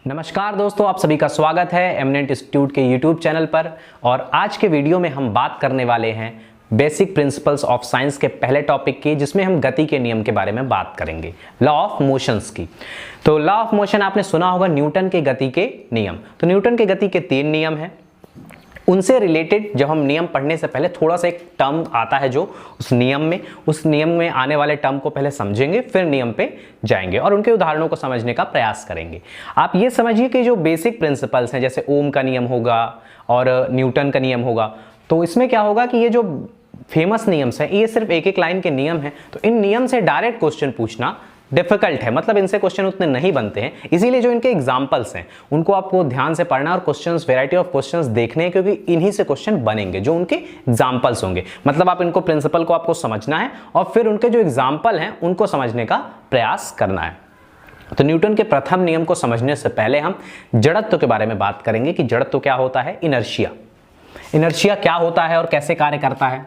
नमस्कार दोस्तों, आप सभी का स्वागत है एमिनेंट इंस्टीट्यूट के यूट्यूब चैनल पर। और आज के वीडियो में हम बात करने वाले हैं बेसिक प्रिंसिपल्स ऑफ साइंस के पहले टॉपिक की, जिसमें हम गति के नियम के बारे में बात करेंगे, लॉ ऑफ मोशंस की। तो लॉ ऑफ मोशन आपने सुना होगा, न्यूटन के गति के नियम। तो न्यूटन के गति के 3 नियम हैं। उनसे रिलेटेड जब हम नियम पढ़ने से पहले थोड़ा सा एक टर्म आता है जो उस नियम में आने वाले टर्म को पहले समझेंगे, फिर नियम पे जाएंगे और उनके उदाहरणों को समझने का प्रयास करेंगे। आप ये समझिए कि जो बेसिक प्रिंसिपल्स हैं, जैसे ओम का नियम होगा और न्यूटन का नियम होगा, तो इसमें क्या होगा कि ये जो फेमस नियम्स हैं ये सिर्फ एक एक लाइन के नियम हैं। तो इन नियम से डायरेक्ट क्वेश्चन पूछना डिफिकल्ट है, मतलब इनसे क्वेश्चन उतने नहीं बनते हैं। इसीलिए जो इनके एग्जांपल्स हैं उनको आपको ध्यान से पढ़ना और क्वेश्चंस, वैरायटी ऑफ क्वेश्चंस देखने हैं, क्योंकि इन्हीं से क्वेश्चन बनेंगे जो उनके एग्जांपल्स होंगे। मतलब आप इनको प्रिंसिपल को आपको समझना है और फिर उनके जो एग्जांपल हैं उनको समझने का प्रयास करना है। तो न्यूटन के प्रथम नियम को समझने से पहले हम जड़त्व के बारे में बात करेंगे कि जड़त्व क्या होता है, इनर्शिया क्या होता है और कैसे कार्य करता है।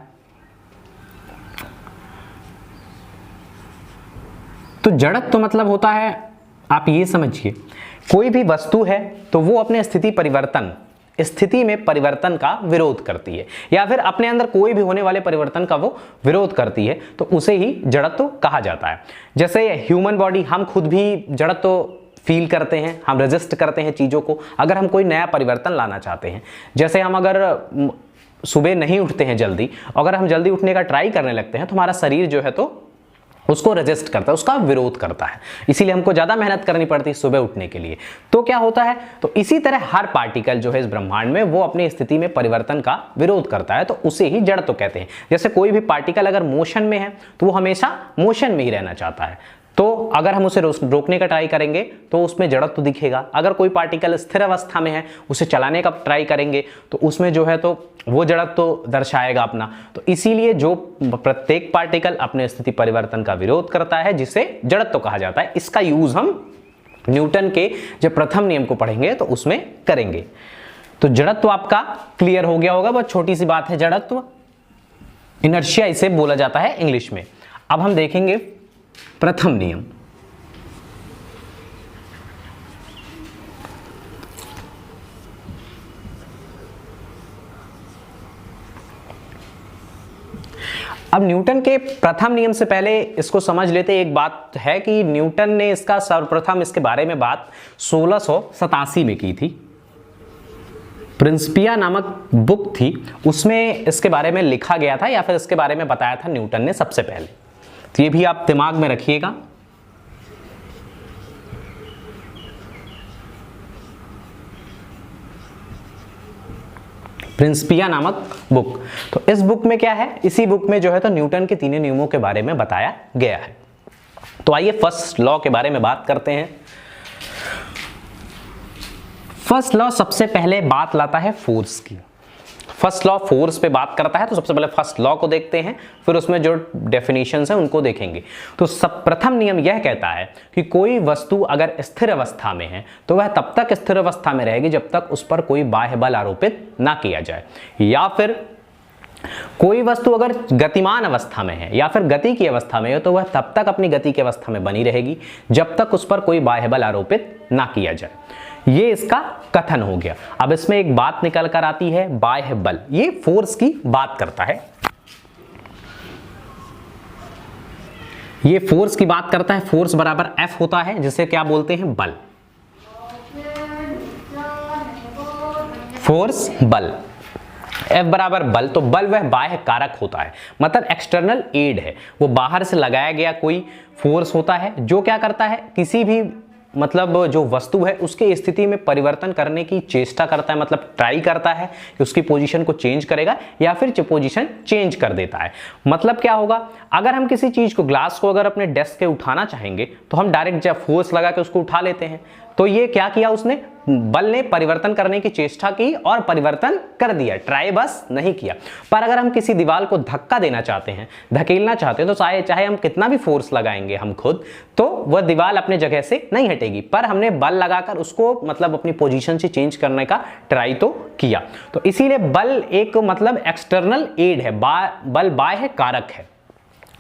तो जड़त्व तो मतलब होता है, आप ये समझिए, कोई भी वस्तु है तो वो अपने स्थिति में परिवर्तन का विरोध करती है, या फिर अपने अंदर कोई भी होने वाले परिवर्तन का वो विरोध करती है, तो उसे ही जड़त्व कहा जाता है। जैसे ह्यूमन बॉडी, हम खुद भी जड़त्व फील करते हैं, हम रेजिस्ट करते हैं चीज़ों को। अगर हम कोई नया परिवर्तन लाना चाहते हैं, जैसे हम अगर सुबह नहीं उठते हैं जल्दी, अगर हम जल्दी उठने का ट्राई करने लगते हैं तो हमारा शरीर जो है तो उसको रेजिस्ट करता है, उसका विरोध करता है। इसीलिए हमको ज़्यादा मेहनत करनी पड़ती है सुबह उठने के लिए। तो क्या होता है, तो इसी तरह हर पार्टिकल जो है इस ब्रह्मांड में वो अपनी स्थिति में परिवर्तन का विरोध करता है, तो उसे ही जड़त्व कहते हैं। जैसे कोई भी पार्टिकल अगर मोशन में है तो वो हमेशा मोशन में ही रहना चाहता है, तो अगर हम उसे रोकने का ट्राई करेंगे तो उसमें जड़त्व दिखेगा। अगर कोई पार्टिकल स्थिर अवस्था में है, उसे चलाने का ट्राई करेंगे तो उसमें जो है तो वो जड़त्व दर्शाएगा अपना। तो इसीलिए जो प्रत्येक पार्टिकल अपने स्थिति परिवर्तन का विरोध करता है, जिसे जड़त्व कहा जाता है। इसका यूज हम न्यूटन के जब प्रथम नियम को पढ़ेंगे तो उसमें करेंगे। तो जड़त्व आपका क्लियर हो गया होगा, बहुत छोटी सी बात है जड़त्व। इनर्शिया इसे बोला जाता है इंग्लिश में। अब हम देखेंगे प्रथम नियम। अब न्यूटन के प्रथम नियम से पहले इसको समझ लेते। एक बात है कि न्यूटन ने इसका सर्वप्रथम इसके बारे में बात 1687 में की थी। प्रिंसिपिया नामक बुक थी, उसमें इसके बारे में लिखा गया था, या फिर इसके बारे में बताया था न्यूटन ने सबसे पहले। तो ये भी आप दिमाग में रखिएगा। प्रिंसिपिया नामक बुक। तो इस बुक में क्या है, इसी बुक में जो है तो न्यूटन के तीनों नियमों के बारे में बताया गया है। तो आइए फर्स्ट लॉ के बारे में बात करते हैं। फर्स्ट लॉ सबसे पहले बात लाता है फोर्स की। फर्स्ट लॉ फोर्स पे बात करता है, तो सबसे पहले फर्स्ट लॉ को देखते हैं, फिर उसमें जो डेफिनेशंस हैं उनको देखेंगे। तो प्रथम नियम यह कहता है कि कोई वस्तु अगर स्थिर अवस्था में है तो वह तब तक स्थिर अवस्था में रहेगी जब तक उस पर कोई बाह्य बल आरोपित ना किया जाए, या फिर कोई वस्तु अगर गतिमान अवस्था में है या फिर गति की अवस्था में है तो वह तब तक अपनी गति की अवस्था में बनी रहेगी जब तक उस पर कोई बाह्य बल आरोपित ना किया जाए। ये इसका कथन हो गया। अब इसमें एक बात निकल कर आती है, बाह्य बल। ये फोर्स की बात करता है, ये फोर्स की बात करता है। फोर्स बराबर F होता है, जिसे क्या बोलते हैं, बल। फोर्स बल, F बराबर बल। तो बल वह बाह्य कारक होता है, मतलब एक्सटर्नल एड है, वो बाहर से लगाया गया कोई फोर्स होता है जो क्या करता है, किसी भी मतलब जो वस्तु है उसके स्थिति में परिवर्तन करने की चेष्टा करता है, मतलब ट्राई करता है कि उसकी पोजीशन को चेंज करेगा या फिर पोजीशन चेंज कर देता है। मतलब क्या होगा, अगर हम किसी चीज को, ग्लास को अगर अपने डेस्क के उठाना चाहेंगे तो हम डायरेक्ट जब फोर्स लगा के उसको उठा लेते हैं। तो ये क्या किया उसने, बल ने परिवर्तन करने की चेष्टा की और परिवर्तन कर दिया, ट्राई बस नहीं किया। पर अगर हम किसी दीवार को धक्का देना चाहते हैं, धकेलना चाहते हैं, तो चाहे हम कितना भी फोर्स लगाएंगे हम खुद, तो वह दीवार अपने जगह से नहीं हटेगी। पर हमने बल लगाकर उसको मतलब अपनी पोजीशन से चेंज करने का ट्राई तो किया। तो इसीलिए बल एक मतलब एक्सटर्नल एड है, बल बाह्य कारक है।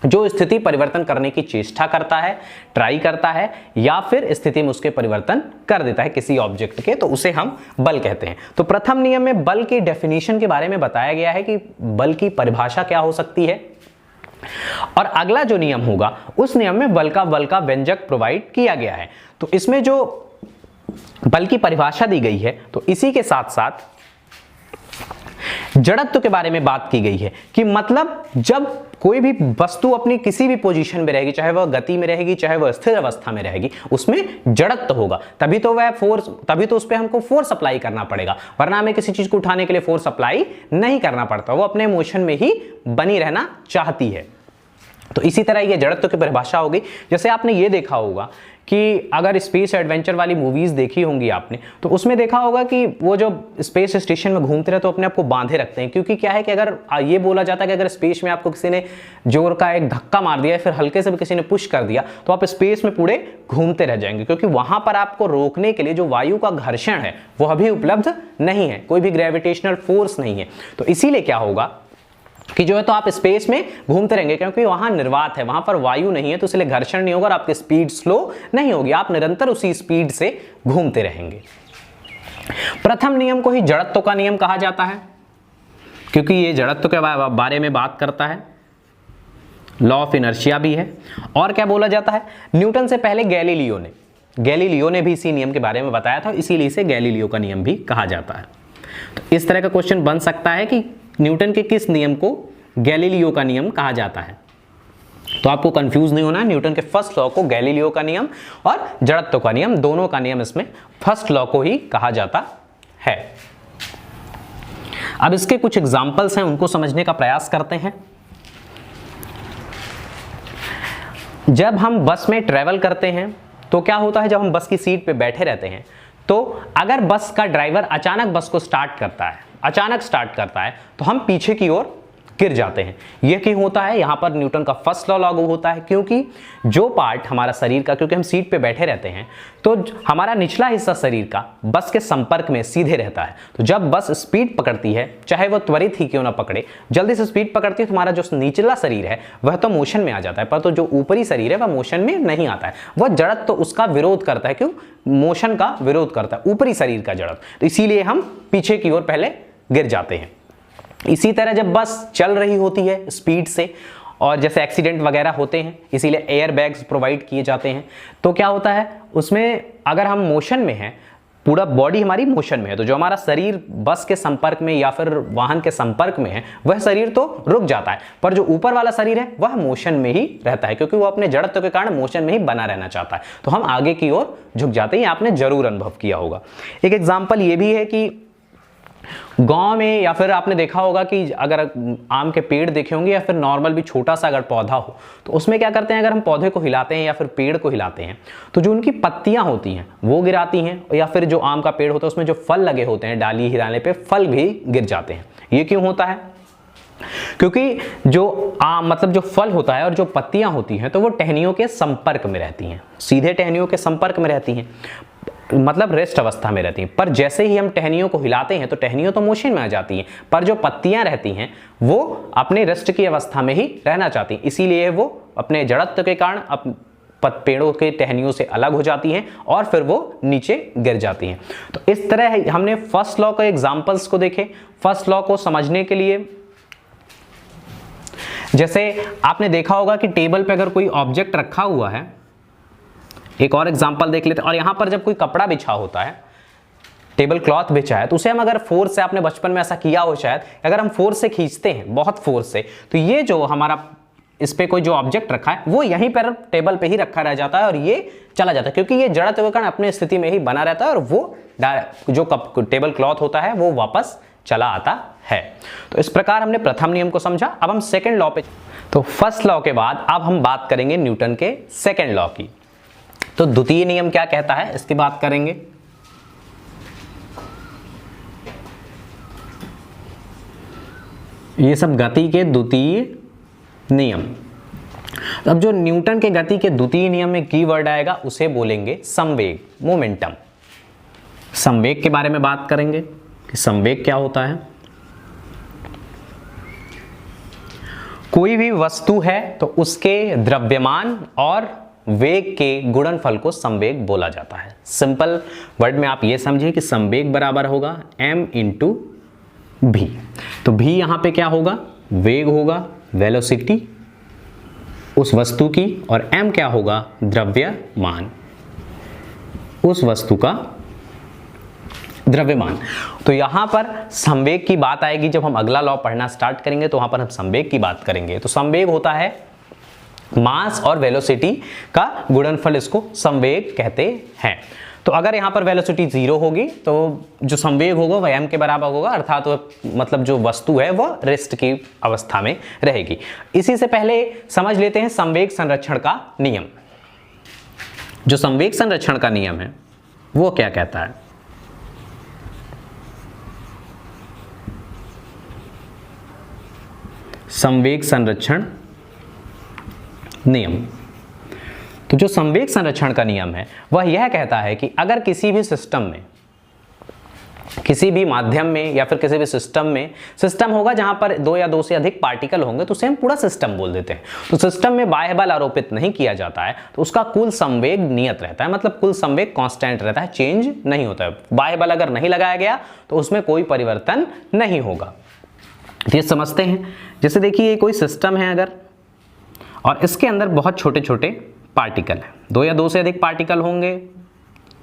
जो स्थिति परिवर्तन करने की चेष्टा करता है, ट्राई करता है, या फिर स्थिति में उसके परिवर्तन कर देता है किसी ऑब्जेक्ट के, तो उसे हम बल कहते हैं। तो प्रथम नियम में बल की डेफिनेशन के बारे में बताया गया है कि बल की परिभाषा क्या हो सकती है, और अगला जो नियम होगा उस नियम में बल का व्यंजक प्रोवाइड किया गया है। तो इसमें जो बल की परिभाषा दी गई है, तो इसी के साथ साथ जड़त्व के बारे में बात की गई है कि मतलब जब कोई भी वस्तु अपनी किसी भी पोजीशन में रहेगी, चाहे वह गति में रहेगी, चाहे वह स्थिर अवस्था में रहेगी, उसमें जड़त्व होगा, तभी तो उस पर हमको फोर्स अप्लाई करना पड़ेगा, वरना हमें किसी चीज को उठाने के लिए फोर्स अप्लाई नहीं करना पड़ता, वो अपने मोशन में ही बनी रहना चाहती है। तो इसी तरह ये जड़त्व की परिभाषा हो गई। जैसे आपने ये देखा होगा कि अगर स्पेस एडवेंचर वाली मूवीज देखी होंगी आपने, तो उसमें देखा होगा कि वो जो स्पेस स्टेशन में घूमते रहे तो अपने आप को बांधे रखते हैं, क्योंकि क्या है कि अगर ये बोला जाता है कि अगर स्पेस में आपको किसी ने जोर का एक धक्का मार दिया, फिर हल्के से भी किसी ने पुश कर दिया, तो आप स्पेस में पूरे घूमते रह जाएंगे, क्योंकि वहां पर आपको रोकने के लिए जो वायु का घर्षण है वो अभी उपलब्ध नहीं है, कोई भी ग्रेविटेशनल फोर्स नहीं है। तो इसीलिए क्या होगा कि जो है तो आप स्पेस में घूमते रहेंगे, क्योंकि वहां निर्वात है, वहां पर वायु नहीं है, तो इसलिए घर्षण नहीं होगा और आपकी स्पीड स्लो नहीं होगी, आप निरंतर उसी स्पीड से घूमते रहेंगे। प्रथम नियम को ही जड़त्व का नियम कहा जाता है, क्योंकि ये जड़त्व के बारे में बात करता है, लॉ ऑफ इनर्शिया भी है। और क्या बोला जाता है, न्यूटन से पहले गैलीलियो ने भी इसी नियम के बारे में बताया था, इसीलिए इसे गैलीलियो का नियम भी कहा जाता है। तो इस तरह का क्वेश्चन बन सकता है कि न्यूटन के किस नियम को गैलीलियो का नियम कहा जाता है। तो आपको कंफ्यूज नहीं होना है, न्यूटन के फर्स्ट लॉ को गैलीलियो का नियम और जड़त्व का नियम, दोनों का नियम इसमें फर्स्ट लॉ को ही कहा जाता है। अब इसके कुछ एग्जांपल्स हैं, उनको समझने का प्रयास करते हैं। जब हम बस में ट्रेवल करते हैं तो क्या होता है, जब हम बस की सीट पे बैठे रहते हैं, तो अगर बस का ड्राइवर अचानक बस को स्टार्ट करता है तो हम पीछे की ओर गिर जाते हैं। यह क्यों होता है, यहां पर न्यूटन का फर्स्ट लॉ लागू होता है, क्योंकि जो पार्ट हमारा शरीर का, क्योंकि हम सीट पे बैठे रहते हैं तो हमारा निचला हिस्सा शरीर का बस के संपर्क में सीधे रहता है। तो जब बस स्पीड पकड़ती है, चाहे वह त्वरित ही क्यों ना पकड़े, जल्दी से स्पीड पकड़ती है, तो हमारा जो निचला शरीर है वह तो मोशन में आ जाता है, पर तो जो ऊपरी शरीर है वह मोशन में नहीं आता है, वह जड़त्व तो उसका विरोध करता है। क्यों, मोशन का विरोध करता है ऊपरी शरीर का जड़त्व, तो इसीलिए हम पीछे की ओर पहले गिर जाते हैं। इसी तरह जब बस चल रही होती है स्पीड से, और जैसे एक्सीडेंट वगैरह होते हैं, इसीलिए एयर बैग्स प्रोवाइड किए जाते हैं, तो क्या होता है उसमें, अगर हम मोशन में हैं, पूरा बॉडी हमारी मोशन में है, तो जो हमारा शरीर बस के संपर्क में या फिर वाहन के संपर्क में है वह शरीर तो रुक जाता है, पर जो ऊपर वाला शरीर है वह मोशन में ही रहता है, क्योंकि वो अपने जड़त्व के कारण मोशन में ही बना रहना चाहता है, तो हम आगे की ओर झुक जाते हैं। आपने जरूर अनुभव किया होगा। एक एग्जाम्पल ये भी है कि गांव में, या फिर आपने देखा होगा कि अगर आम के पेड़ देखे होंगे या फिर नॉर्मल भी छोटा सा अगर पौधा हो, तो उसमें क्या करते हैं, अगर हम पौधे को हिलाते हैं या फिर पेड़ को हिलाते हैं तो जो उनकी पत्तियां होती हैं वो गिराती हैं, या फिर जो आम का पेड़ होता है उसमें जो फल लगे होते हैं, डाली हिलाने पे फल भी गिर जाते हैं। ये क्यों होता है, क्योंकि जो मतलब जो फल होता है और जो पत्तियां होती हैं तो वो टहनियों के संपर्क में रहती हैं, सीधे टहनियों के संपर्क में रहती हैं, मतलब रेस्ट अवस्था में रहती हैं। पर जैसे ही हम टहनियों को हिलाते हैं तो टहनियों तो मोशन में आ जाती हैं, पर जो पत्तियां रहती हैं वो अपने रेस्ट की अवस्था में ही रहना चाहती हैं, इसीलिए वो अपने जड़त्व के कारण पेड़ों के टहनियों से अलग हो जाती हैं और फिर वो नीचे गिर जाती हैं। तो इस तरह हमने फर्स्ट लॉ के एग्जांपल्स को देखे। फर्स्ट लॉ को समझने के लिए जैसे आपने देखा होगा कि टेबल पे अगर कोई ऑब्जेक्ट रखा हुआ है, एक और एग्जांपल देख लेते हैं, और यहां पर जब कोई कपड़ा बिछा होता है, टेबल क्लॉथ बिछा है, तो उसे हम अगर फोर्स से, आपने बचपन में ऐसा किया हो शायद, अगर हम फोर्स से खींचते हैं, बहुत फोर्स से, तो ये जो हमारा इस पे कोई जो ऑब्जेक्ट रखा है वो यहीं पर टेबल पे ही रखा रह जाता है और ये चला जाता है, क्योंकि ये जड़त्व के कारण अपने स्थिति में ही बना रहता है और वो जो टेबल क्लॉथ होता है वो वापस चला आता है। तो इस प्रकार हमने प्रथम नियम को समझा। अब हम सेकेंड लॉ पे, तो फर्स्ट लॉ के बाद अब हम बात करेंगे न्यूटन के सेकेंड लॉ की। तो द्वितीय नियम क्या कहता है इसकी बात करेंगे। ये सब गति के द्वितीय नियम। अब जो न्यूटन के गति के द्वितीय नियम में कीवर्ड आएगा उसे बोलेंगे संवेग, मोमेंटम। संवेग के बारे में बात करेंगे कि संवेग क्या होता है। कोई भी वस्तु है तो उसके द्रव्यमान और वेग के गुणनफल को संवेग बोला जाता है। सिंपल वर्ड में आप ये समझिए कि संवेग बराबर होगा m इंटू भी। तो भी यहां पे क्या होगा, वेग होगा, वेलोसिटी उस वस्तु की, और m क्या होगा, द्रव्यमान उस वस्तु का द्रव्यमान। तो यहां पर संवेग की बात आएगी जब हम अगला लॉ पढ़ना स्टार्ट करेंगे, तो वहां पर हम संवेग की बात करेंगे। तो संवेग होता है मास और वेलोसिटी का गुणनफल, इसको संवेग कहते हैं। तो अगर यहां पर वेलोसिटी 0 होगी तो जो संवेग होगा वह m के बराबर होगा, अर्थात मतलब जो वस्तु है वह रेस्ट की अवस्था में रहेगी। इसी से पहले समझ लेते हैं संवेग संरक्षण का नियम। जो संवेग संरक्षण का नियम है वो क्या कहता है, संवेग संरक्षण नियम। तो जो संवेग संरक्षण का नियम है वह यह कहता है कि अगर किसी भी सिस्टम में, किसी भी माध्यम में या फिर किसी भी सिस्टम में, सिस्टम होगा जहां पर 2 या 2 से अधिक पार्टिकल होंगे तो उसे हम पूरा सिस्टम बोल देते हैं। तो सिस्टम में बाह्य बल आरोपित नहीं किया जाता है तो उसका कुल संवेग नियत रहता है, मतलब कुल संवेग कांस्टेंट रहता है, चेंज नहीं होता है। बाह्य बल अगर नहीं लगाया गया तो उसमें कोई परिवर्तन नहीं होगा। ये समझते हैं। जैसे देखिए कोई सिस्टम है अगर, और इसके अंदर बहुत छोटे छोटे पार्टिकल हैं, 2 या 2 से अधिक पार्टिकल होंगे,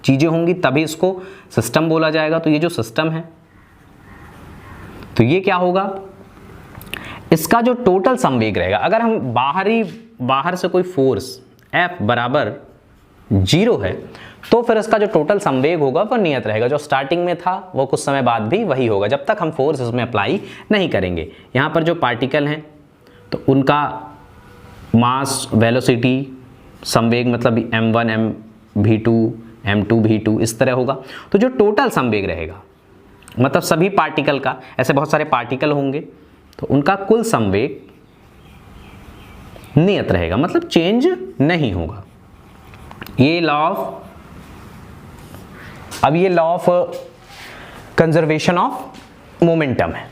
चीजें होंगी, तभी इसको सिस्टम बोला जाएगा। तो ये जो सिस्टम है तो ये क्या होगा, इसका जो टोटल संवेग रहेगा, अगर हम बाहर से कोई फोर्स F बराबर 0 है तो फिर इसका जो टोटल संवेग होगा वह नियत रहेगा। जो स्टार्टिंग में था वो कुछ समय बाद भी वही होगा जब तक हम फोर्स इसमें अप्लाई नहीं करेंगे। यहाँ पर जो पार्टिकल हैं तो उनका मास, वेलोसिटी, संवेग मतलब m1 m v2 m2 v2 इस तरह होगा। तो जो टोटल संवेग रहेगा मतलब सभी पार्टिकल का, ऐसे बहुत सारे पार्टिकल होंगे तो उनका कुल संवेग नियत रहेगा, मतलब चेंज नहीं होगा। ये लॉ ऑफ, अब ये law of conservation of momentum है।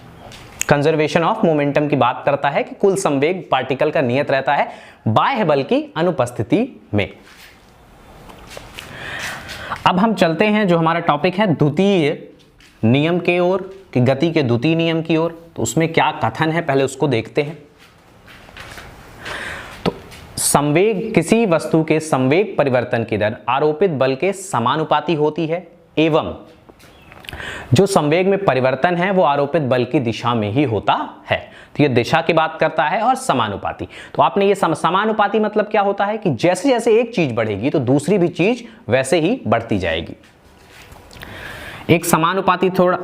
कंजर्वेशन ऑफ मोमेंटम की बात करता है कि कुल संवेग पार्टिकल का नियत रहता है बाह्य बल की अनुपस्थिति में। अब हम चलते हैं, जो हमारा टॉपिक है द्वितीय नियम के ओर, कि गति के द्वितीय नियम की ओर। तो उसमें क्या कथन है पहले उसको देखते हैं। तो संवेग, किसी वस्तु के संवेग परिवर्तन की दर आरोपित बल के समानुपाती होती है एवं जो संवेग में परिवर्तन है वो आरोपित बल की दिशा में ही होता है। तो ये दिशा की बात करता है, और समानुपाती, तो आपने ये समानुपाती मतलब क्या होता है कि जैसे जैसे एक चीज बढ़ेगी तो दूसरी भी चीज वैसे ही बढ़ती जाएगी। एक समानुपाती थोड़ा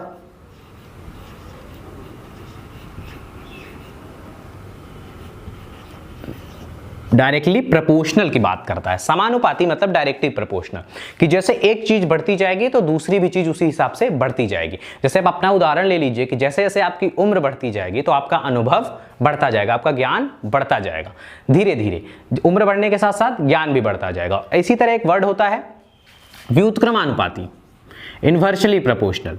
डायरेक्टली प्रोपोर्शनल की बात करता है। समानुपाती मतलब डायरेक्टली प्रोपोर्शनल, कि जैसे एक चीज बढ़ती जाएगी तो दूसरी भी चीज उसी हिसाब से बढ़ती जाएगी। जैसे आप अपना उदाहरण ले लीजिए कि जैसे जैसे आपकी उम्र बढ़ती जाएगी तो आपका अनुभव बढ़ता जाएगा, आपका ज्ञान बढ़ता जाएगा। धीरे धीरे उम्र बढ़ने के साथ साथ ज्ञान भी बढ़ता जाएगा। इसी तरह एक वर्ड होता है व्युत्क्रमानुपाती, इनवर्सली प्रोपोर्शनल।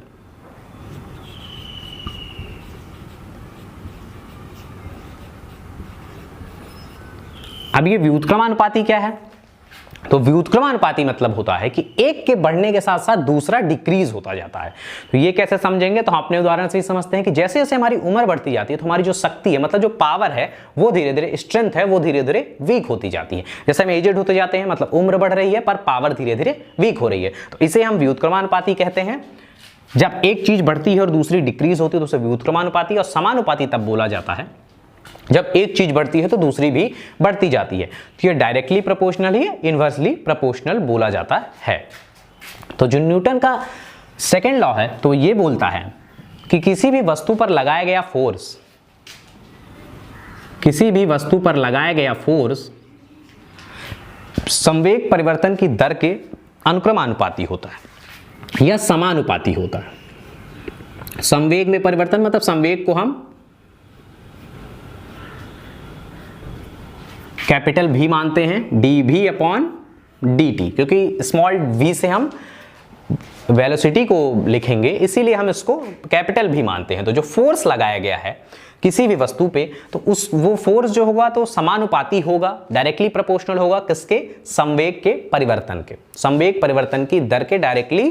अब ये व्युत्क्रमानुपाती क्या है, तो व्युत्क्रमानुपाती मतलब होता है कि एक के बढ़ने के साथ साथ दूसरा डिक्रीज होता जाता है। तो ये कैसे समझेंगे, तो हम अपने उदाहरण से ही समझते हैं कि जैसे जैसे हमारी उम्र बढ़ती जाती है तो हमारी जो शक्ति है, मतलब जो पावर है वो धीरे धीरे, स्ट्रेंथ है वो धीरे धीरे वीक होती जाती है। जैसे हम एजेड होते जाते हैं मतलब उम्र बढ़ रही है पर पावर धीरे धीरे वीक हो रही है, तो इसे हम व्युत्क्रमानुपाती कहते हैं। जब एक चीज बढ़ती है और दूसरी डिक्रीज होती है तो उसे व्युत्क्रमानुपाती, और समानुपाती तब बोला जाता है जब एक चीज बढ़ती है तो दूसरी भी बढ़ती जाती है। तो ये डायरेक्टली प्रोपोर्शनल ही इनवर्सली प्रोपोर्शनल बोला जाता है। तो जो न्यूटन का सेकेंड लॉ है तो ये बोलता है कि किसी भी वस्तु पर लगाया गया फोर्स, किसी भी वस्तु पर लगाया गया फोर्स संवेग परिवर्तन की दर के अनुक्रमानुपाती होता है या समानुपाती होता है। संवेग में परिवर्तन मतलब संवेग को हम कैपिटल भी मानते हैं, डी भी अपॉन डी टी, क्योंकि स्मॉल v से हम वेलोसिटी को लिखेंगे इसीलिए हम इसको कैपिटल भी मानते हैं। तो जो फोर्स लगाया गया है किसी भी वस्तु पे, तो वो फोर्स जो होगा तो समानुपाती होगा, डायरेक्टली प्रोपोर्शनल होगा किसके, संवेग के परिवर्तन के, संवेग परिवर्तन की दर के डायरेक्टली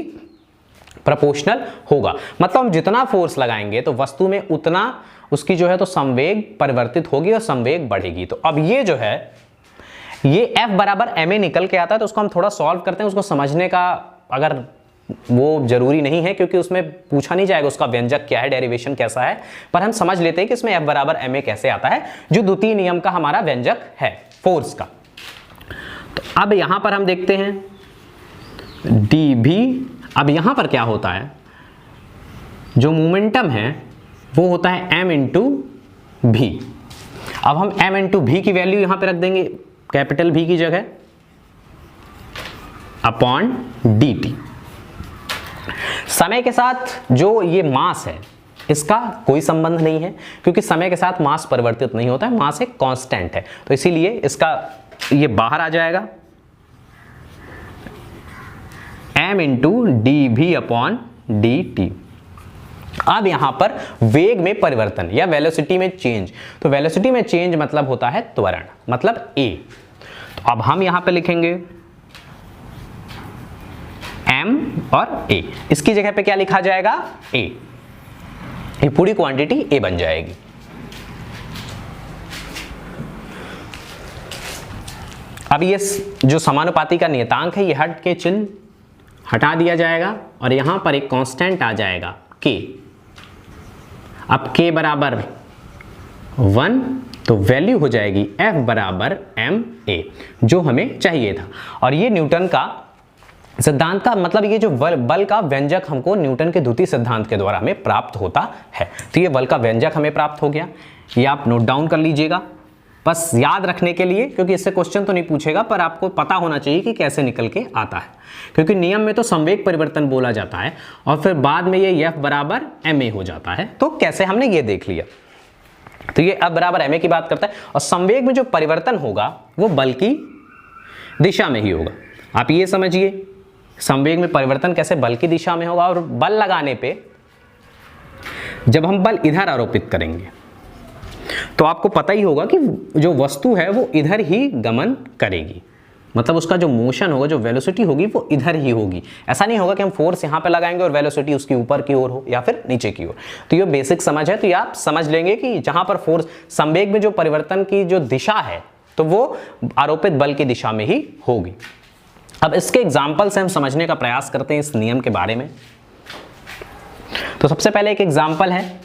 प्रोपोर्शनल होगा। मतलब हम जितना फोर्स लगाएंगे तो वस्तु में उतना उसकी जो है तो संवेग परिवर्तित होगी और संवेग बढ़ेगी। तो अब ये जो है ये F बराबर ma निकल के आता है, तो उसको हम थोड़ा सॉल्व करते हैं। उसको समझने का अगर वो जरूरी नहीं है क्योंकि उसमें पूछा नहीं जाएगा उसका व्यंजक क्या है, डेरिवेशन कैसा है, पर हम समझ लेते हैं कि इसमें F बराबर ma कैसे आता है, जो द्वितीय नियम का हमारा व्यंजक है फोर्स का। तो अब यहां पर हम देखते हैं dv। अब यहां पर क्या होता है, जो मोमेंटम है वो होता है m इंटू भी। अब हम m इंटू भी की वैल्यू यहां पे रख देंगे कैपिटल V की जगह अपॉन dt। समय के साथ जो ये मास है इसका कोई संबंध नहीं है क्योंकि समय के साथ मास परिवर्तित नहीं होता है, मास एक कांस्टेंट है, तो इसीलिए इसका ये बाहर आ जाएगा m इंटू डी भी अपॉन डी टी। अब यहां पर वेग में परिवर्तन या वेलोसिटी में चेंज, तो वेलोसिटी में चेंज मतलब होता है त्वरण, मतलब a। तो अब हम यहां पे लिखेंगे m और a, इसकी जगह पे क्या लिखा जाएगा a, ये पूरी क्वांटिटी a बन जाएगी। अब ये जो समानुपाती का नियतांक है ये हट के चिन्ह हटा दिया जाएगा और यहां पर एक कांस्टेंट आ जाएगा k। अब k बराबर 1, तो वैल्यू हो जाएगी F बराबर ma, जो हमें चाहिए था। और ये न्यूटन का सिद्धांत का मतलब ये जो बल का व्यंजक हमको न्यूटन के द्वितीय सिद्धांत के द्वारा हमें प्राप्त होता है। तो ये बल का व्यंजक हमें प्राप्त हो गया, ये आप नोट डाउन कर लीजिएगा बस याद रखने के लिए, क्योंकि इससे क्वेश्चन तो नहीं पूछेगा पर आपको पता होना चाहिए कि कैसे निकल के आता है, क्योंकि नियम में तो संवेग परिवर्तन बोला जाता है और फिर बाद में ये F बराबर ma हो जाता है। तो कैसे हमने ये देख लिया, तो ये F बराबर ma की बात करता है और संवेग में जो परिवर्तन होगा वो बल की दिशा में ही होगा। आप ये समझिए संवेग में परिवर्तन कैसे बल की दिशा में होगा, और बल लगाने पे जब हम बल इधर आरोपित करेंगे तो आपको पता ही होगा कि जो वस्तु है वो इधर ही गमन करेगी, मतलब उसका जो मोशन होगा, जो वेलोसिटी होगी वो इधर ही होगी। ऐसा नहीं होगा कि हम फोर्स यहाँ पे लगाएंगे और वेलोसिटी उसकी ऊपर की ओर हो या फिर नीचे की ओर। तो ये बेसिक समझ है, तो ये आप समझ लेंगे कि जहां पर फोर्स संवेग में जो परिवर्तन की जो दिशा है तो वो आरोपित बल की दिशा में ही होगी। अब इसके एग्जाम्पल से हम समझने का प्रयास करते हैं इस नियम के बारे में। तो सबसे पहले एक एग्जाम्पल है,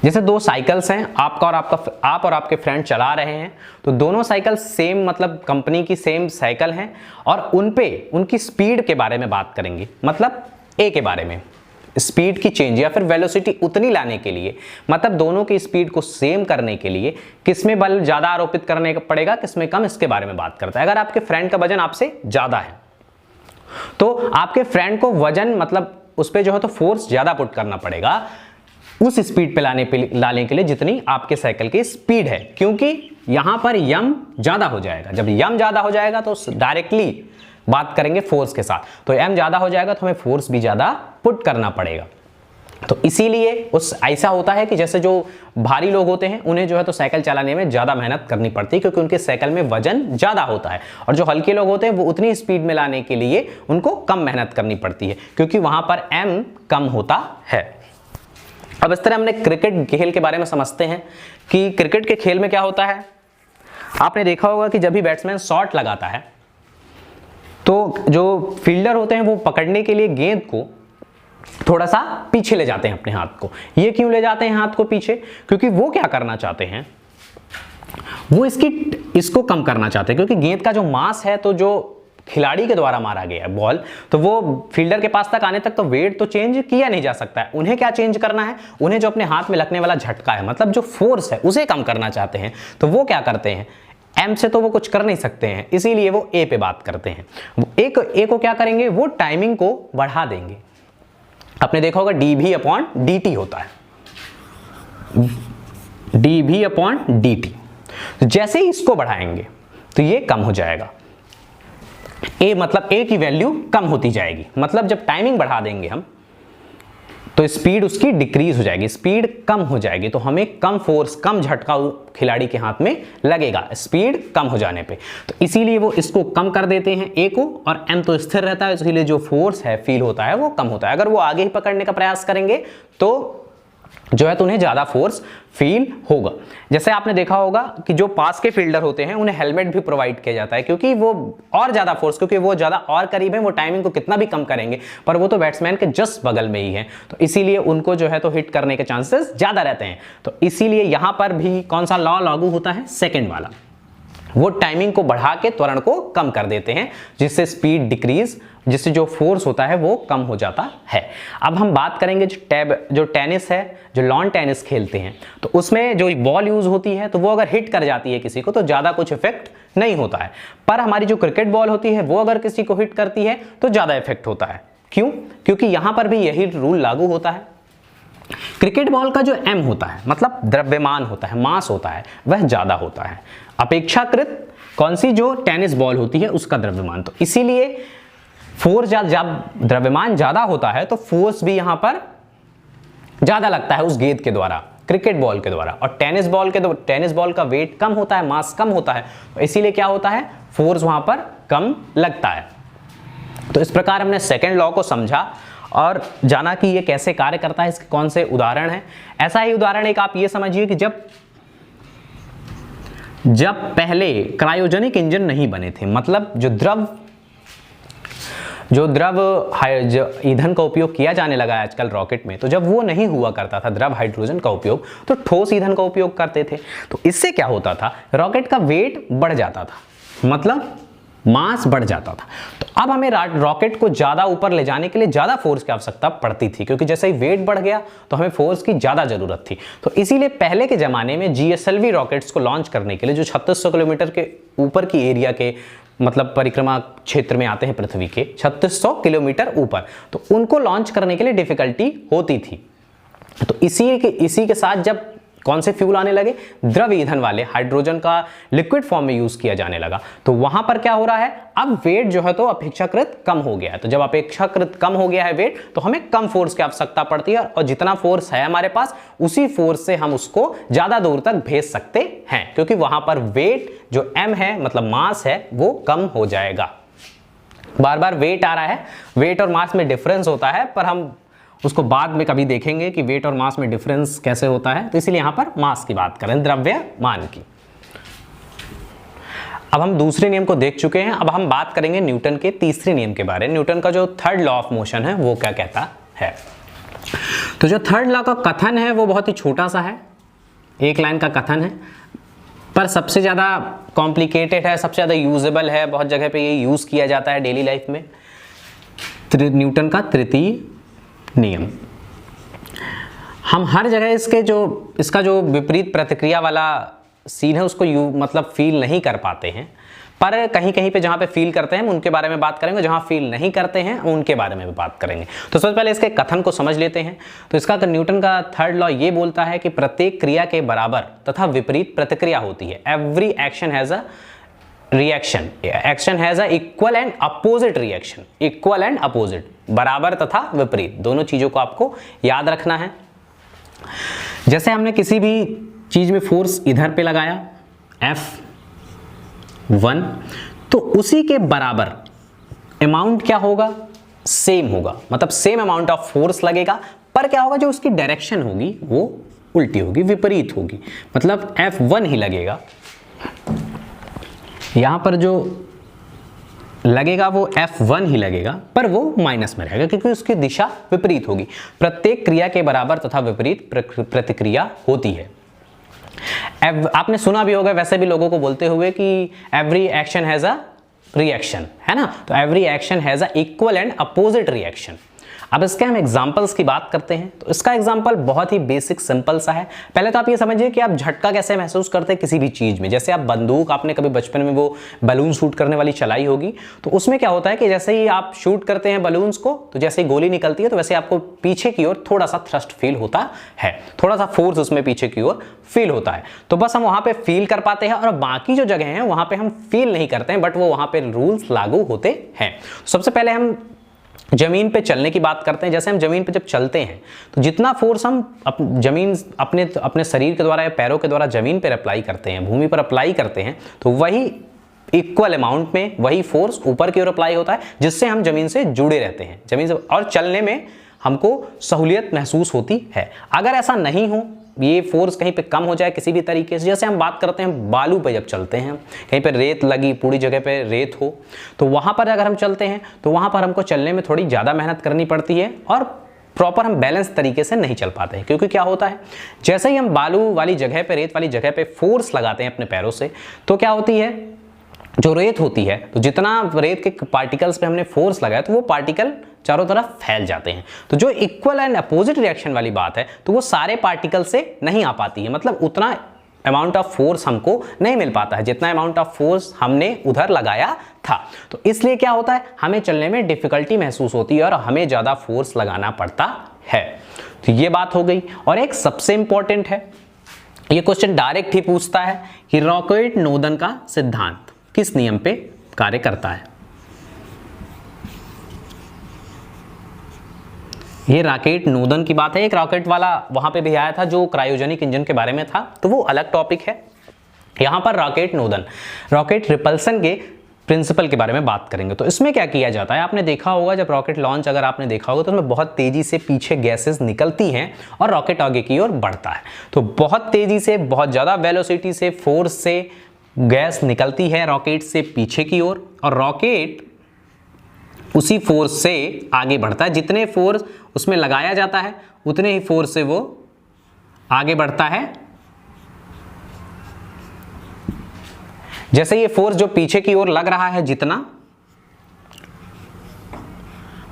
जैसे दो साइकिल्स हैं, आप और आपके फ्रेंड चला रहे हैं, तो दोनों साइकिल सेम मतलब कंपनी की सेम साइकिल हैं और उन पे उनकी स्पीड के बारे में बात करेंगे, मतलब ए के बारे में स्पीड की चेंज या फिर वेलोसिटी उतनी लाने के लिए, मतलब दोनों की स्पीड को सेम करने के लिए किसमें बल ज्यादा आरोपित करने का पड़ेगा, किसमें कम, इसके बारे में बात करता है। अगर आपके फ्रेंड का वजन आपसे ज्यादा है तो आपके फ्रेंड को वजन मतलब उस पर जो है तो फोर्स ज्यादा पुट करना पड़ेगा उस स्पीड पे लाने के लिए जितनी आपके साइकिल की स्पीड है, क्योंकि यहां पर यम ज्यादा हो जाएगा। जब यम ज्यादा हो जाएगा तो डायरेक्टली बात करेंगे फोर्स के साथ, तो एम ज्यादा हो जाएगा तो हमें फोर्स भी ज्यादा पुट करना पड़ेगा। तो इसीलिए उस ऐसा होता है कि जैसे जो भारी लोग होते हैं उन्हें जो है तो साइकिल चलाने में ज्यादा मेहनत करनी पड़ती है, क्योंकि उनके साइकिल में वजन ज्यादा होता है, और जो हल्के लोग होते हैं वो उतनी स्पीड में लाने के लिए उनको कम मेहनत करनी पड़ती है, क्योंकि वहां पर एम कम होता है। अब इस तरह हमने क्रिकेट खेल के बारे में समझते हैं कि क्रिकेट के खेल में क्या होता है। आपने देखा होगा कि जब भी बैट्समैन शॉट लगाता है तो जो फील्डर होते हैं वो पकड़ने के लिए गेंद को थोड़ा सा पीछे ले जाते हैं अपने हाथ को। ये क्यों ले जाते हैं हाथ को पीछे, क्योंकि वो क्या करना चाहते हैं, वो इसको कम करना चाहते हैं, क्योंकि गेंद का जो मास है तो जो खिलाड़ी के द्वारा मारा गया है बॉल, तो वो फील्डर के पास तक आने तक तो वेट तो चेंज किया नहीं जा सकता है। उन्हें क्या चेंज करना है, उन्हें जो अपने हाथ में लगने वाला झटका है मतलब जो फोर्स है उसे कम करना चाहते हैं। तो वो क्या करते हैं, एम से तो वो कुछ कर नहीं सकते हैं, इसीलिए वो ए पे बात करते हैं। वो ए को क्या करेंगे, वो टाइमिंग को बढ़ा देंगे। आपने देखा होगा डी भी अपॉन डी टी होता है, डी भी अपॉन डी टी। तो जैसे ही इसको बढ़ाएंगे तो ये कम हो जाएगा, ए मतलब ए की वैल्यू कम होती जाएगी। मतलब जब टाइमिंग बढ़ा देंगे हम तो स्पीड उसकी डिक्रीज हो जाएगी, स्पीड कम हो जाएगी, तो हमें कम फोर्स, कम झटका खिलाड़ी के हाथ में लगेगा स्पीड कम हो जाने पे। तो इसीलिए वो इसको कम कर देते हैं ए को, और एम तो स्थिर रहता है, इसीलिए जो फोर्स है फील होता है वो कम होता है। अगर वो आगे ही पकड़ने का प्रयास करेंगे तो जो है तो उन्हें ज्यादा फोर्स फील होगा। जैसे आपने देखा होगा कि जो पास के फील्डर होते हैं उन्हें हेलमेट भी प्रोवाइड किया जाता है, क्योंकि वो और ज्यादा फोर्स, क्योंकि वो ज्यादा और करीब है, वो टाइमिंग को कितना भी कम करेंगे पर वो तो बैट्समैन के जस्ट बगल में ही है, तो इसीलिए उनको जो है तो हिट करने के चांसेस ज्यादा रहते हैं। तो इसीलिए यहां पर भी कौन सा लॉ लागू होता है, सेकेंड वाला। वो टाइमिंग को बढ़ा के त्वरण को कम कर देते हैं, जिससे स्पीड डिक्रीज, जिससे जो फोर्स होता है वो कम हो जाता है। अब हम बात करेंगे जो टेनिस है, जो लॉन टेनिस खेलते हैं, तो उसमें जो बॉल यूज होती है तो वो अगर हिट कर जाती है किसी को तो ज्यादा कुछ इफेक्ट नहीं होता है, पर हमारी जो क्रिकेट बॉल होती है वो अगर किसी को हिट करती है तो ज्यादा इफेक्ट होता है। क्यों? क्योंकि यहां पर भी यही रूल लागू होता है। क्रिकेट बॉल का जो एम होता है, मतलब द्रव्यमान होता है, मास होता है, वह ज्यादा होता है अपेक्षाकृत कौन सी, जो टेनिस बॉल होती है उसका द्रव्यमान। तो इसीलिए फोर्स जब द्रव्यमान ज्यादा होता है तो फोर्स भी यहां पर ज्यादा लगता है उस गेंद के द्वारा, क्रिकेट बॉल के द्वारा, और टेनिस बॉल का वेट कम होता है, मास कम होता है, तो इसीलिए क्या होता है, फोर्स वहां पर कम लगता है। तो इस प्रकार हमने सेकेंड लॉ को समझा और जाना कि ये कैसे कार्य करता है, इसके कौन से उदाहरण हैं। ऐसा ही उदाहरण एक आप ये समझिए कि जब पहले क्रायोजेनिक इंजन नहीं बने थे, मतलब जो द्रव ईंधन का उपयोग किया जाने लगा है आजकल रॉकेट में, तो जब वो नहीं हुआ करता था द्रव हाइड्रोजन का उपयोग, तो ठोस ईंधन का उपयोग करते थे। तो इससे क्या होता था, रॉकेट का वेट बढ़ जाता था, मतलब मास बढ़ जाता था। तो अब हमें रॉकेट को ज्यादा ऊपर ले जाने के लिए ज्यादा फोर्स की आवश्यकता पड़ती थी, क्योंकि जैसे ही वेट बढ़ गया तो हमें फोर्स की ज्यादा जरूरत थी। तो इसीलिए पहले के जमाने में जीएसएलवी रॉकेट्स को लॉन्च करने के लिए, जो 3600 किलोमीटर के ऊपर की एरिया के, मतलब परिक्रमा क्षेत्र में आते हैं पृथ्वी के 3600 किलोमीटर ऊपर, तो उनको लॉन्च करने के लिए डिफिकल्टी होती थी। तो इसी के साथ जब कौन से फ्यूल आने लगे, द्रव ईंधन वाले, हाइड्रोजन का लिक्विड फॉर्म में यूज किया जाने लगा, तो वहां पर क्या हो रहा है, अब वेट जो है तो अपेक्षाकृत कम हो गया है। तो जब अपेक्षाकृत कम हो गया है वेट, तो हमें कम फोर्स की आवश्यकता पड़ती है, और जितना फोर्स है हमारे पास उसी फोर्स से हम उसको ज्यादा दूर तक भेज सकते हैं, क्योंकि वहां पर वेट जो एम है, मतलब मास है, वो कम हो जाएगा। बार बार वेट आ रहा है, वेट और मास में डिफरेंस होता है, पर हम उसको बाद में कभी देखेंगे कि वेट और मास में डिफरेंस कैसे होता है, तो इसलिए यहां पर मास की बात करें, द्रव्यमान की। अब हम दूसरे नियम को देख चुके हैं, अब हम बात करेंगे न्यूटन के तीसरे नियम के बारे में। न्यूटन का जो थर्ड लॉ ऑफ मोशन है वो क्या कहता है। तो जो थर्ड लॉ का कथन है वो बहुत ही छोटा सा है, एक लाइन का कथन है, पर सबसे ज्यादा कॉम्प्लिकेटेड है, सबसे ज्यादा यूजेबल है, बहुत जगह पे ये यूज किया जाता है डेली लाइफ में। न्यूटन का तृतीय नियम, हम हर जगह इसका जो विपरीत प्रतिक्रिया वाला सीन है उसको मतलब फील नहीं कर पाते हैं, पर कहीं कहीं पे जहां पे फील करते हैं हम उनके बारे में बात करेंगे, जहां फील नहीं करते हैं उनके बारे में भी बात करेंगे। तो सबसे पहले इसके कथन को समझ लेते हैं। तो इसका न्यूटन का थर्ड लॉ ये बोलता है कि प्रत्येक क्रिया के बराबर तथा विपरीत प्रतिक्रिया होती है। Every action has a reaction, action has a equal and opposite reaction, equal and opposite, बराबर तथा विपरीत, दोनों चीजों को आपको याद रखना है। जैसे हमने किसी भी चीज में फोर्स इधर पे लगाया F1, तो उसी के बराबर अमाउंट क्या होगा, सेम होगा, मतलब सेम अमाउंट ऑफ फोर्स लगेगा, पर क्या होगा, जो उसकी डायरेक्शन होगी वो उल्टी होगी, विपरीत होगी, मतलब F1 ही लगेगा। यहां पर जो लगेगा वो F1 ही लगेगा, पर वो माइनस में रहेगा, क्योंकि उसकी दिशा विपरीत होगी। प्रत्येक क्रिया के बराबर तथा विपरीत प्रतिक्रिया होती है। आपने सुना भी होगा वैसे भी लोगों को बोलते हुए कि every action has a reaction, है ना, तो every action has a equal and opposite reaction. अब इसके हम एग्जांपल्स की बात करते हैं। तो इसका एग्जांपल बहुत ही बेसिक सिंपल सा है। पहले तो आप ये समझिए कि आप झटका कैसे महसूस करते हैं किसी भी चीज में। जैसे आप बंदूक, आपने कभी बचपन में वो बलून शूट करने वाली चलाई होगी, तो उसमें क्या होता है कि जैसे ही आप शूट करते हैं बलून्स को, तो जैसे ही गोली निकलती है तो वैसे आपको पीछे की ओर थोड़ा सा थ्रस्ट फील होता है, थोड़ा सा फोर्स उसमें पीछे की ओर फील होता है। तो बस हम वहां पे फील कर पाते हैं, और बाकी जो जगह है वहां पे हम फील नहीं करते हैं, बट वो वहां पे रूल्स लागू होते हैं। सबसे पहले हम जमीन पे चलने की बात करते हैं, जैसे हम जमीन पे जब चलते हैं तो जितना फोर्स हम जमीन अपने शरीर के द्वारा या पैरों के द्वारा जमीन पर अप्लाई करते हैं, भूमि पर अप्लाई करते हैं, तो वही इक्वल अमाउंट में वही फोर्स ऊपर की ओर अप्लाई होता है, जिससे हम जमीन से जुड़े रहते हैं, जमीन से, और चलने में हमको सहूलियत महसूस होती है। अगर ऐसा नहीं हो, ये फोर्स कहीं पे कम हो जाए किसी भी तरीके से, जैसे हम बात करते हैं बालू पे जब चलते हैं, कहीं पे रेत लगी, पूरी जगह पे रेत हो, तो वहाँ पर अगर हम चलते हैं तो वहाँ पर हमको चलने में थोड़ी ज़्यादा मेहनत करनी पड़ती है और प्रॉपर हम बैलेंस तरीके से नहीं चल पाते हैं। क्योंकि क्या होता है, जैसे ही हम बालू वाली जगह पे, रेत वाली जगह पे फोर्स लगाते हैं अपने पैरों से, तो क्या होती है, जो रेत होती है, तो जितना रेत के पार्टिकल्स पे हमने फोर्स लगाया तो वो पार्टिकल चारों तरफ फैल जाते हैं। तो जो इक्वल एंड अपोजिट रिएक्शन वाली बात है, तो वो सारे पार्टिकल से नहीं आ पाती है, मतलब उतना अमाउंट ऑफ फोर्स हमको नहीं मिल पाता है जितना अमाउंट ऑफ फोर्स हमने उधर लगाया था। तो इसलिए क्या होता है, हमें चलने में डिफिकल्टी महसूस होती है और हमें ज़्यादा फोर्स लगाना पड़ता है। तो ये बात हो गई। और एक सबसे इंपॉर्टेंट है, ये क्वेश्चन डायरेक्ट ही पूछता है कि रॉकेट नोदन का सिद्धांत किस नियम पे कार्य करता है। ये रॉकेट नोदन की बात है। एक रॉकेट वाला वहां पे भी आया था जो क्रायोजेनिक इंजन के बारे में था, तो वो अलग टॉपिक है। यहां पर रॉकेट नोदन, रॉकेट रिपल्सन के प्रिंसिपल के बारे में बात करेंगे। तो इसमें क्या किया जाता है, आपने देखा होगा जब रॉकेट लॉन्च अगर आपने देखा होगा तो उसमें बहुत तेजी से पीछे गैसेस निकलती हैं और रॉकेट आगे की ओर बढ़ता है। तो बहुत तेजी से, बहुत ज़्यादा वेलोसिटी से, फोर्स से गैस निकलती है रॉकेट से पीछे की ओर, और रॉकेट उसी फोर्स से आगे बढ़ता है। जितने फोर्स उसमें लगाया जाता है उतने ही फोर्स से वो आगे बढ़ता है। जैसे ये फोर्स जो पीछे की ओर लग रहा है जितना,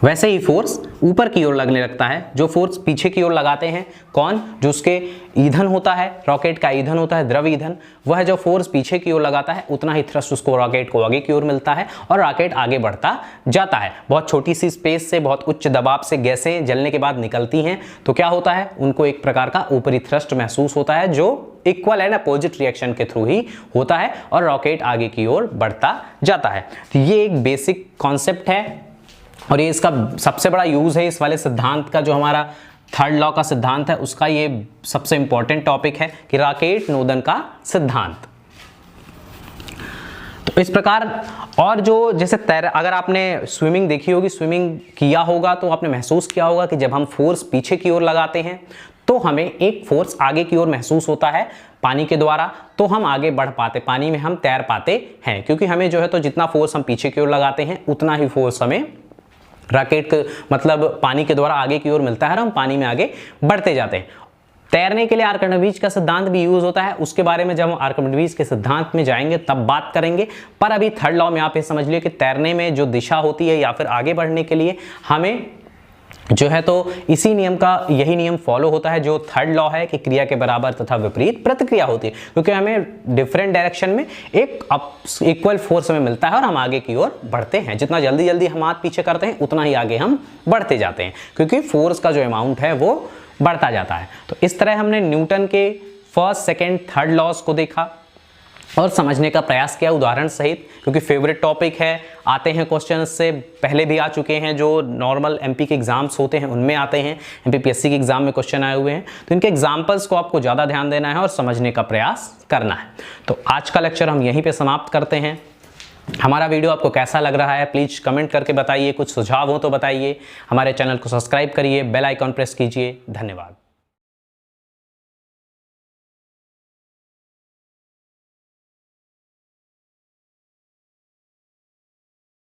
वैसे ही फोर्स ऊपर की ओर लगने लगता है। जो फोर्स पीछे की ओर लगाते हैं कौन, जो उसके ईंधन होता है, रॉकेट का ईंधन होता है, द्रव ईंधन, वह जो फोर्स पीछे की ओर लगाता है उतना ही थ्रस्ट उसको, रॉकेट को आगे की ओर मिलता है और रॉकेट आगे बढ़ता जाता है। बहुत छोटी सी स्पेस से बहुत उच्च दबाव से गैसें जलने के बाद निकलती हैं, तो क्या होता है, उनको एक प्रकार का ऊपरी थ्रस्ट महसूस होता है जो इक्वल एंड अपोजिट रिएक्शन के थ्रू ही होता है और रॉकेट आगे की ओर बढ़ता जाता है। तो ये एक बेसिक कॉन्सेप्ट है और ये इसका सबसे बड़ा यूज है। इस वाले सिद्धांत का, जो हमारा थर्ड लॉ का सिद्धांत है, उसका ये सबसे इंपॉर्टेंट टॉपिक है कि रॉकेट नोदन का सिद्धांत। तो इस प्रकार, और जो जैसे अगर आपने स्विमिंग देखी होगी, स्विमिंग किया होगा तो आपने महसूस किया होगा कि जब हम फोर्स पीछे की ओर लगाते हैं तो हमें एक फोर्स आगे की ओर महसूस होता है पानी के द्वारा, तो हम आगे बढ़ पाते, पानी में हम तैर पाते हैं। क्योंकि हमें जो है तो जितना फोर्स हम पीछे की ओर लगाते हैं उतना ही फोर्स हमें रॉकेट मतलब पानी के द्वारा आगे की ओर मिलता है और हम पानी में आगे बढ़ते जाते हैं। तैरने के लिए आर्किमिडीज का सिद्धांत भी यूज होता है, उसके बारे में जब हम आर्किमिडीज के सिद्धांत में जाएंगे तब बात करेंगे। पर अभी थर्ड लॉ में आप ये समझ लियो कि तैरने में जो दिशा होती है या फिर आगे बढ़ने के लिए हमें जो है तो इसी नियम का, यही नियम फॉलो होता है जो थर्ड लॉ है कि क्रिया के बराबर तथा विपरीत प्रतिक्रिया होती है। क्योंकि हमें डिफरेंट डायरेक्शन में एक इक्वल फोर्स हमें मिलता है और हम आगे की ओर बढ़ते हैं। जितना जल्दी जल्दी हम हाथ पीछे करते हैं उतना ही आगे हम बढ़ते जाते हैं, क्योंकि फोर्स का जो अमाउंट है वो बढ़ता जाता है। तो इस तरह हमने न्यूटन के फर्स्ट, सेकेंड, थर्ड लॉज को देखा और समझने का प्रयास किया उदाहरण सहित, क्योंकि फेवरेट टॉपिक है। आते हैं क्वेश्चन, से पहले भी आ चुके हैं, जो नॉर्मल एमपी के एग्जाम्स होते हैं उनमें आते हैं, एमपीपीएससी के एग्जाम में क्वेश्चन आए हुए हैं। तो इनके एग्जाम्पल्स को आपको ज़्यादा ध्यान देना है और समझने का प्रयास करना है। तो आज का लेक्चर हम यहीं पर समाप्त करते हैं। हमारा वीडियो आपको कैसा लग रहा है प्लीज़ कमेंट करके बताइए, कुछ सुझाव हो तो बताइए। हमारे चैनल को सब्सक्राइब करिए, बेल आइकॉन प्रेस कीजिए। धन्यवाद।